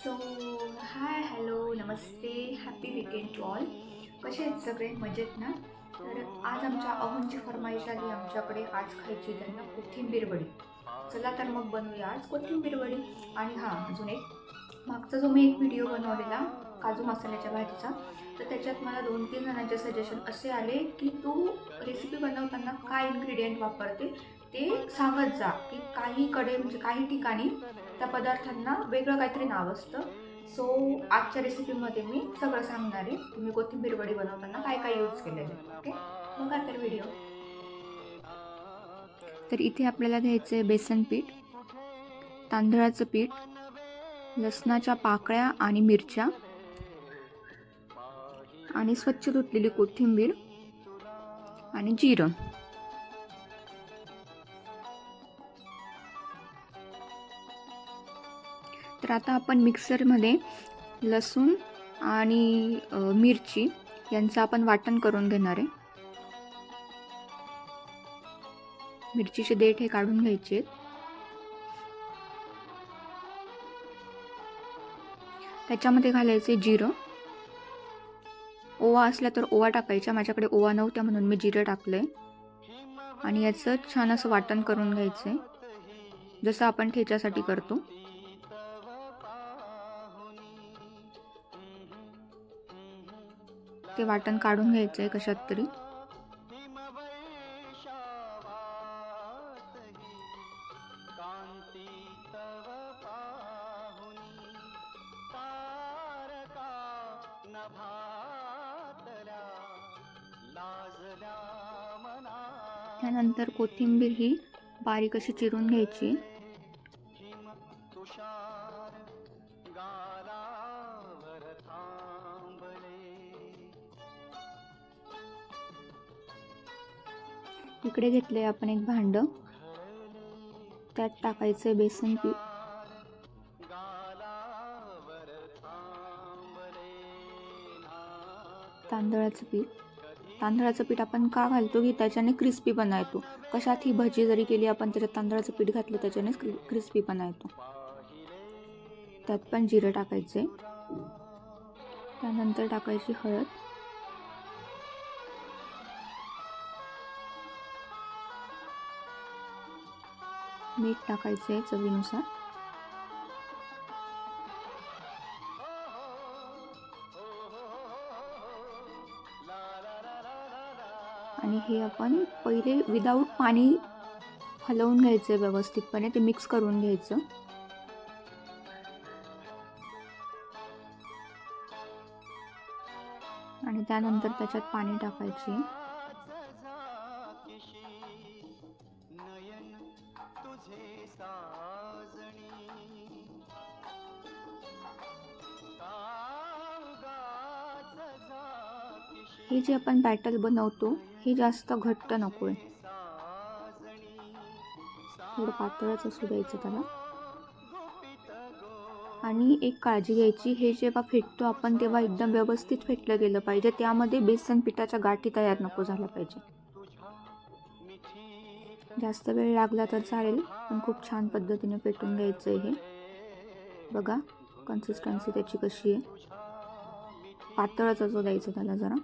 So hi hello नमस्ते happy weekend to all. कसे आहेत सगळे मजेत ना? तर आज आमच्या अहोंची फरमाईश आली आमच्याकडे आज खायची त्यांना कोथिंबीर वडी. चला तर मग बनवूया आज कोथिंबीर वडी. आणि हां, अजून एक मागचा जो मी एक व्हिडिओ बनवलेला काजू मसाल्याच्या भाजीचा, तर त्याच्यात मला 2-3 जणांचे सजेशन असे आले की तू रेसिपी बनवताना काय इन्ग्रेडियंट वापरते ते सांगत जा, की काहीकडे म्हणजे काही ठिकाणी त्या पदार्थांना वेगळं काहीतरी नाव असतं. सो आजच्या रेसिपीमध्ये मी सगळं सांगणार आहे की मी कोथिंबीर वडी बनवताना काय काय यूज केलेलं आहे. ओके, बघा तर व्हिडिओ. तर इथे आपल्याला घ्यायचं आहे बेसन पीठ, तांदळाचं पीठ, लसणाच्या पाकळ्या आणि मिरच्या आणि स्वच्छ धुतलेली कोथिंबीर आणि जिरं. तर आता आपण मिक्सरमध्ये लसूण आणि मिरची यांचं आपण वाटण करून घेणार आहे. मिरचीचे देठ हे काढून घ्यायचे आहेत. त्याच्यामध्ये घालायचे जिरं. ओवा असला तर ओवा टाकायचा, माझ्याकडे ओवा नव्हता म्हणून मी जिरं टाकलंय. आणि याचं छान असं वाटण करून घ्यायचंय जसं आपण ठेच्यासाठी करतो. ते वाटण काढून घ्यायचंय कशात तरी. त्यानंतर कोथिंबीर ही बारीक अशी चिरून घ्यायची. इकडे घेतले आपण एक भांड, त्यात टाकायचे बेसन पीठ, तांदळाचं पीठ. तांदळाचं पीठ आपण का घालतो की त्याच्याने क्रिस्पीपणा येतो. कशात ही भजी जरी केली आपण त्याच्यात तांदळाचं पीठ घातलं त्याच्याने क्रिस्पीपणा येतो. त्यात पण जिरं टाकायचे. त्यानंतर टाकायची हळद, मीठ टाकायचे चवीनुसार. आणि हे आपण पहिले विदाऊट पाणी हलवून घ्यायचं व्यवस्थितपणे, ते मिक्स करून घ्यायचं. आणि त्यानंतर त्याच्यात पाणी टाकायचे. हे जे आपण बॅटर बनवतो हे जास्त घट्ट नकोय, थोडं पातळच असू द्यायचं त्याला. आणि एक काळजी घ्यायची, हे जेव्हा फेटतो आपण तेव्हा एकदम व्यवस्थित फेटलं गेलं पाहिजे. त्यामध्ये बेसन पिठाच्या गाठी तयार नको झाल्या पाहिजे. जास्त वेळ लागला तर चालेल, पण खूप छान पद्धतीने फेटून घ्यायचं आहे हे. बघा कन्सिस्टन्सी त्याची कशी आहे, पातळच असू द्यायचं त्याला जरा.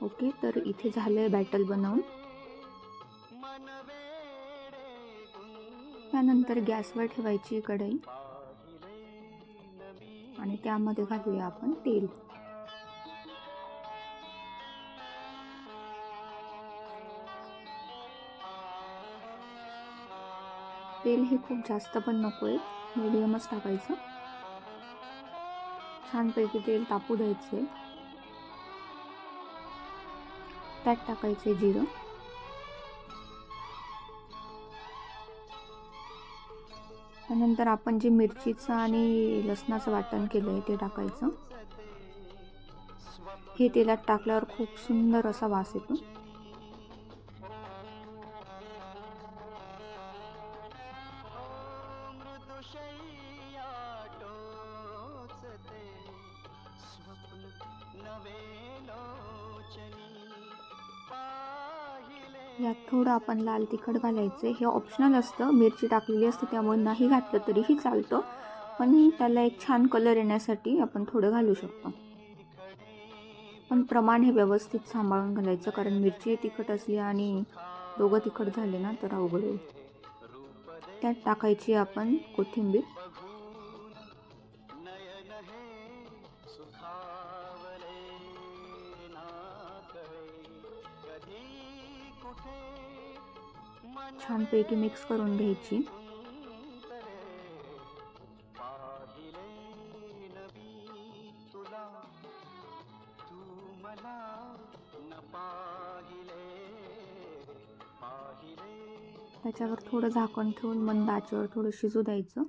ओके, तर इथे झालंय बॅटर बनवून. त्यानंतर गॅसवर ठेवायची कढई आणि त्यामध्ये घालूया आपण तेल. तेल हे खूप जास्त पण नकोय, मीडियमच टाकायचं. छानपैकी तेल तापू द्यायचे. त्यात टाकायचे जिरं, त्यानंतर आपण जे मिरचीचं आणि लसणाचं वाटण केलं आहे ते टाकायचं. हे तेलात टाकल्यावर खूप सुंदर असा वास येतो. यात थोडं आपण लाल तिखट घालायचं. हे ऑप्शनल असतं, मिरची टाकलेली असते त्यामुळे नाही घातलं तरीही चालतं, पण त्याला एक छान कलर येण्यासाठी आपण थोडं घालू शकतो. पण प्रमाण हे व्यवस्थित सांभाळून घालायचं, कारण मिरची तिखट असली आणि दोघं तिखट झाले ना तर अवघड होईल. त्यात टाकायची आपण कोथिंबीर. छानपैकी मिक्स करून घ्यायची. त्याच्यावर थोडं झाकण ठेवून मंद आचेवर थोडं शिजू द्यायचं.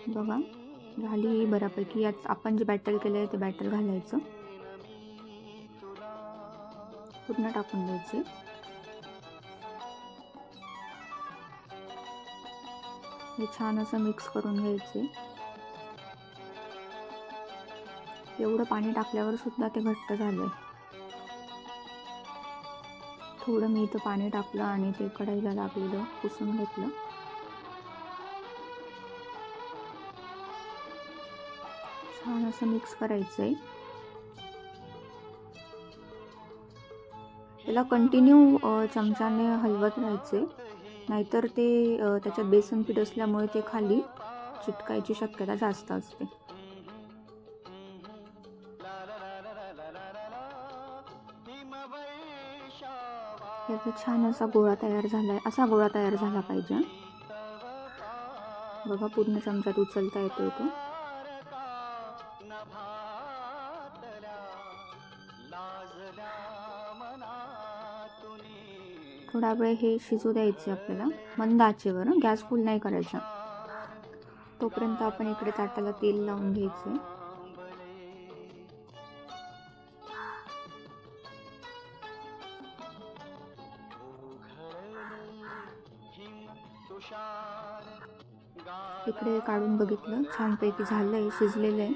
बघा झाली बऱ्यापैकी. यात आपण जे बॅटर केलं आहे ते बॅटर घालायचं, पूर्ण टाकून द्यायचे. हे छान असं मिक्स करून घ्यायचे. एवढं पाणी टाकल्यावर सुद्धा ते घट्ट झालंय. थोडं मी इथं पाणी टाकलं आणि ते कढईला लागलेलं पुसून घेतलं. छान असं मिक्स करायचंय. त्याला कंटिन्यू चमच्याने हलवत राहायचे, नाहीतर ते त्याच्यात बेसन पीठ असल्यामुळे ते खाली चिटकायची शक्यता जास्त असते. याचा छान असा गोळा तयार झालाय. असा गोळा तयार झाला पाहिजे. बघा पूर्ण चमच्यात उचलता येतोय तो. थोडा वेळ हे शिजू द्यायचे आपल्याला मंद आचेवर. गॅस फुल नाही करायचा. तोपर्यंत आपण इकडे ताटाला तेल लावून घ्यायचे. इकडे काढून बघितलं, छानपैकी झालंय, शिजलेलं आहे.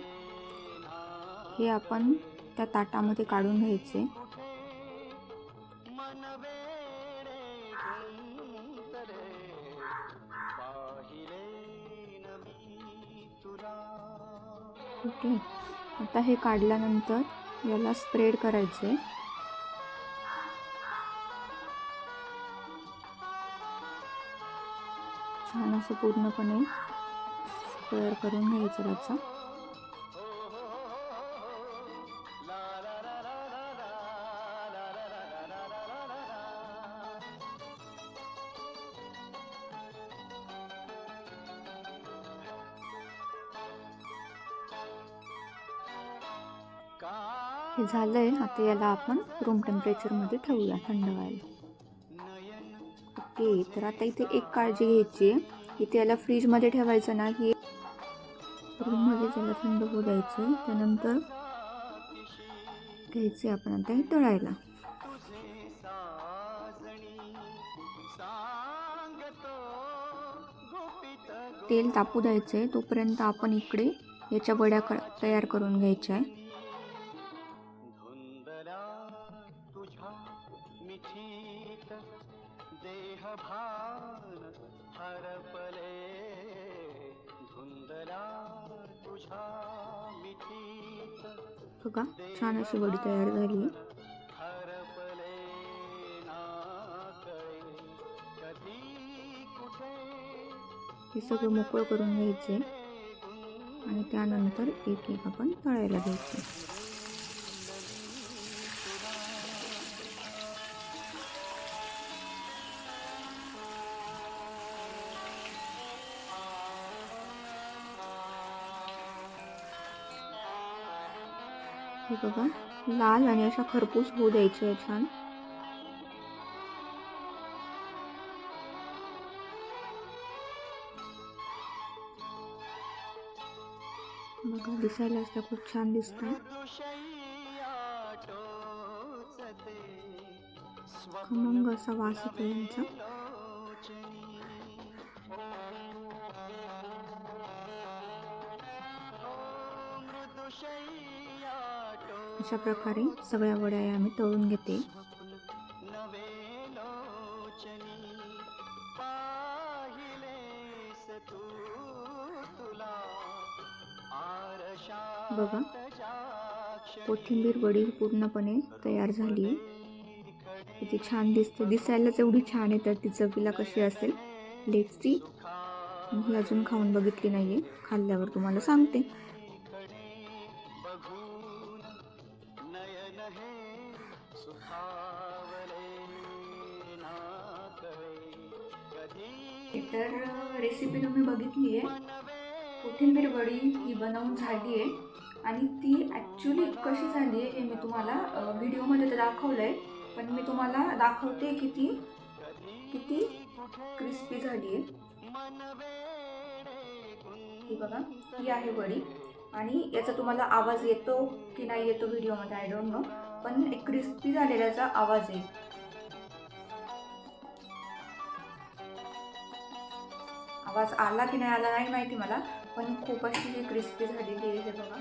हे आपण त्या ताटामध्ये काढून घ्यायचे. ठीक आहे. आता हे काढल्यानंतर याला स्प्रेड करायचे. छान असं पूर्णपणे स्क्वेअर करून घ्यायचं त्याचा. हे झालंय. आता याला आपण रूम टेम्परेचरमध्ये ठेवूया थंड व्हायला. ओके. तर आता इथे एक काळजी घ्यायची आहे, इथे याला फ्रीजमध्ये ठेवायचं नाही, रूममध्ये त्याला थंड होऊ द्यायचं. त्यानंतर घ्यायचे आपण आता हे तळायला. तेल तापू द्यायचंय. तोपर्यंत आपण इकडे याच्या वड्या तयार करून घ्यायच्या आहे. बघा छान अशी वडी तयार झाली. हे सगळं मोकळं करून घ्यायचे आणि त्यानंतर एक एक आपण तळायला घ्यायचे. हे बघा लाल आणि अशा खरपूस होऊ द्यायचे छान. बघा दिसायला असता खूप छान दिसतात. खमंग असा वास येतो यांचा. अशा प्रकारे सगळ्या वड्या आम्ही तळून घेते. बघा, कोथिंबीर वडी पूर्णपणे तयार झाली आहे. किती छान दिसते, दिसायलाच एवढी छान आहे, तर ती चवीला कशी असेल लेट्स सी. मी अजून खाऊन बघितली नाहीये, खाल्ल्यावर तुम्हाला सांगते. तर रेसिपी तुम्ही बघितली आहे. कोथिंबीर वडी ही बनवून झाली आहे आणि ती ॲक्च्युली कशी झाली आहे हे मी तुम्हाला व्हिडिओमध्ये तर दाखवलं आहे, पण मी तुम्हाला दाखवते की ती किती क्रिस्पी झाली आहे. ही बघा, ही आहे वडी आणि याचा तुम्हाला आवाज येतो की नाही येतो व्हिडिओमध्ये आय डोंट नो, पण एक क्रिस्पी झालेल्याचा आवाज येईल. आवाज आला की नाही आला नाही माहिती मला, पण खूप अशी क्रिस्पी झालेली आहे. हे बघा,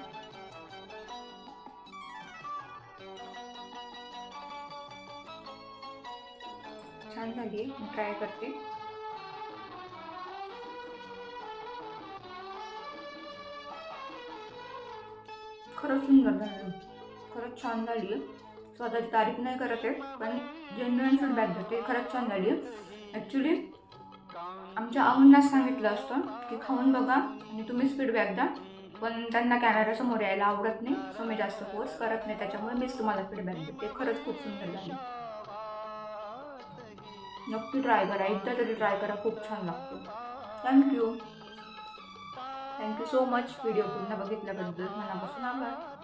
छान झाली आहे. मी ट्राय करते. खरंच सुंदर झाली, खरंच छान झाली आहे. स्वतःची तारीफ नाही करत आहे, पण जेन्युइन फीडबॅक देते. खरंच छान झाली आहे. ॲक्च्युली आमच्या अहुंनाच सांगितलं असतं की खाऊन बघा आणि तुम्हीच फीडबॅक द्या, पण त्यांना कॅमेऱ्यासमोर यायला आवडत नाही, सो मी जास्त फोर्स करत नाही, त्याच्यामुळे मीच तुम्हाला फीडबॅक देते. खरंच खूप सुंदर झाली. नक्की ट्राय करा, एकदा तरी ट्राय करा, खूप छान लागतो. थँक्यू सो मच व्हिडिओ पूर्ण बघितल्याबद्दल, मनापासून आभार.